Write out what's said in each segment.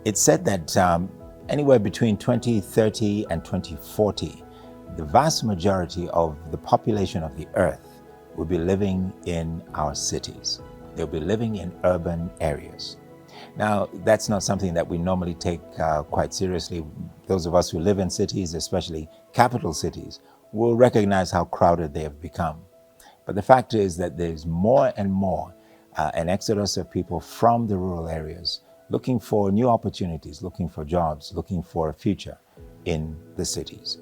It's said that anywhere between 2030 and 2040, the vast majority of the population of the earth will be living in our cities. They'll be living in urban areas. Now, that's not something that we normally take quite seriously. Those of us who live in cities, especially capital cities, will recognize how crowded they have become. But the fact is that there's more and more an exodus of people from the rural areas looking for new opportunities, looking for jobs, looking for a future in the cities.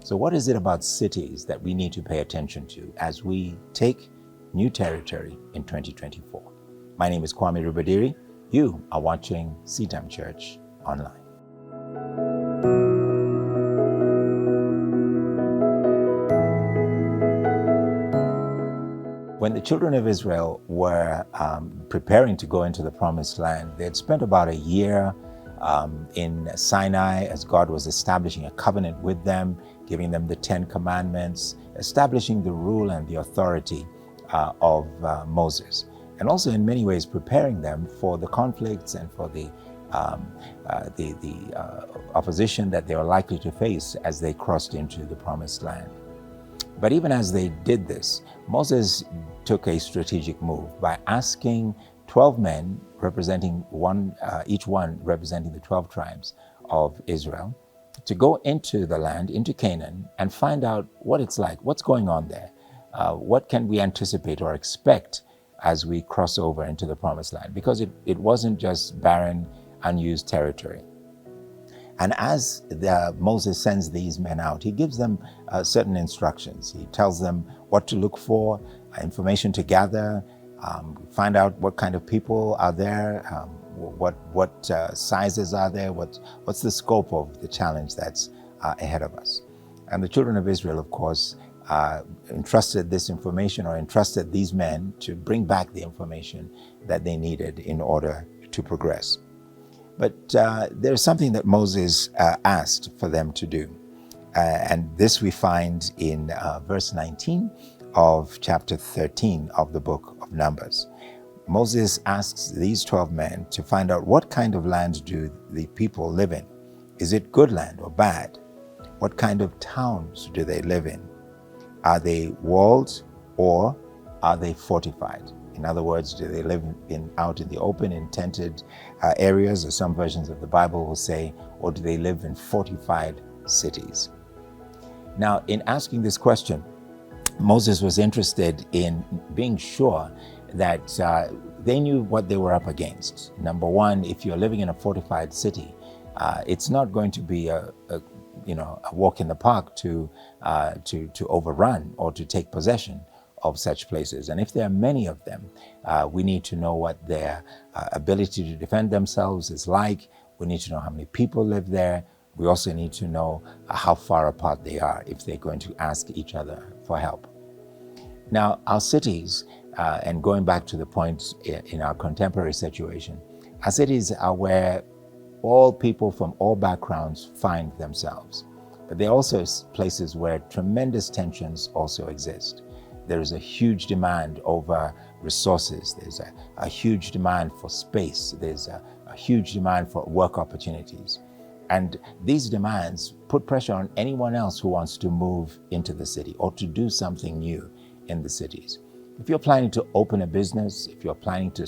So what is it about cities that we need to pay attention to as we take new territory in 2024? My name is Kwame Rubadiri. You are watching CITAM Church Online. When the children of Israel were preparing to go into the Promised Land, they had spent about a year in Sinai as God was establishing a covenant with them, giving them the 10 Commandments, establishing the rule and the authority of Moses, and also in many ways preparing them for the conflicts and for the opposition that they were likely to face as they crossed into the Promised Land. But even as they did this, Moses took a strategic move by asking 12 men representing each one representing the 12 tribes of Israel, to go into the land, into Canaan, and find out what it's like, what's going on there, what can we anticipate or expect as we cross over into the Promised Land, because it wasn't just barren, unused territory. And as Moses sends these men out, he gives them certain instructions. He tells them what to look for, information to gather, find out what kind of people are there, what sizes are there, what's the scope of the challenge that's ahead of us. And the children of Israel, of course, entrusted this information or entrusted these men to bring back the information that they needed in order to progress. But there's something that Moses asked for them to do. And this we find in verse 19 of chapter 13 of the book of Numbers. Moses asks these 12 men to find out what kind of land do the people live in. Is it good land or bad? What kind of towns do they live in? Are they walled or are they fortified? In other words, do they live out in the open, in tented areas, or some versions of the Bible will say, or do they live in fortified cities? Now, in asking this question, Moses was interested in being sure that they knew what they were up against. Number one, if you're living in a fortified city, it's not going to be a walk in the park to overrun or to take possession of such places. And if there are many of them, we need to know what their ability to defend themselves is like. We need to know how many people live there. We also need to know how far apart they are if they're going to ask each other for help. Now, our cities, and going back to the point in our contemporary situation, our cities are where all people from all backgrounds find themselves. But they're also places where tremendous tensions also exist. There is a huge demand over resources. There's a huge demand for space. There's a huge demand for work opportunities. And these demands put pressure on anyone else who wants to move into the city or to do something new in the cities. If you're planning to open a business, if you're planning to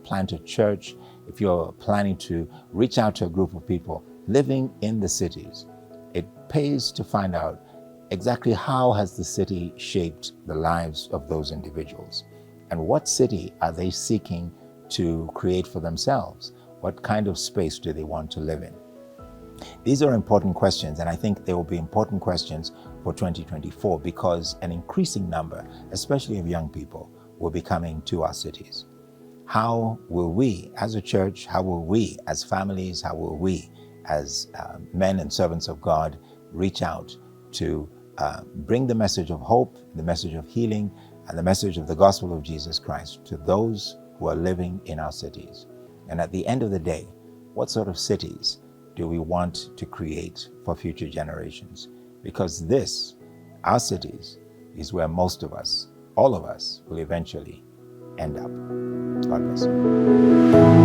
plant a church, if you're planning to reach out to a group of people living in the cities, it pays to find out exactly how has the city shaped the lives of those individuals, and what city are they seeking to create for themselves? What kind of space do they want to live in? These are important questions, and I think they will be important questions for 2024 because an increasing number, especially of young people, will be coming to our cities. How will we as a church, how will we as families, how will we as men and servants of God reach out to bring the message of hope, the message of healing, and the message of the gospel of Jesus Christ to those who are living in our cities? And at the end of the day, what sort of cities do we want to create for future generations? Because this, our cities, is where most of us, all of us, will eventually end up. God bless you.